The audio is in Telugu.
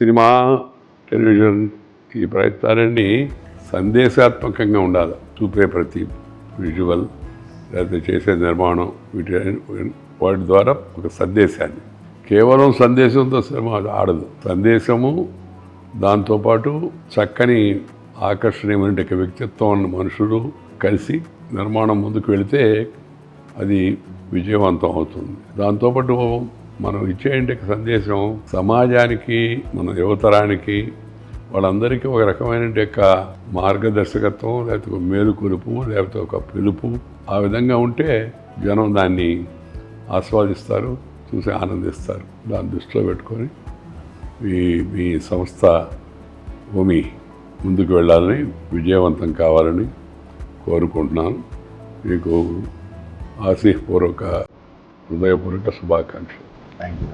సినిమా, టెలివిజన్ ఈ ప్రయత్నాలన్నీ సందేశాత్మకంగా ఉండాలి. చూపే ప్రతి విజువల్ లేకపోతే చేసే నిర్మాణం వాటి ద్వారా ఒక సందేశాన్ని, కేవలం సందేశంతో సినిమా ఆడదు. సందేశము దాంతోపాటు చక్కని ఆకర్షణీయమైన వ్యక్తిత్వం ఉన్న మనుషులు కలిసి నిర్మాణం ముందుకు వెళితే అది విజయవంతం అవుతుంది. దాంతోపాటు మనం ఇచ్చే సందేశం సమాజానికి, మన యువతరానికి, వాళ్ళందరికీ ఒక రకమైన మార్గదర్శకత్వం, లేకపోతే ఒక మేలుకొలుపు, లేకపోతే ఒక పిలుపు, ఆ విధంగా ఉంటే జనం దాన్ని ఆస్వాదిస్తారు, చూసి ఆనందిస్తారు. దాన్ని దృష్టిలో పెట్టుకొని మీ సంస్థ భూమి ముందుకు వెళ్ళాలని, విజయవంతం కావాలని కోరుకుంటున్నాను. మీకు ఆశీపూర్వక, హృదయపూర్వక శుభాకాంక్షలు. Thank you.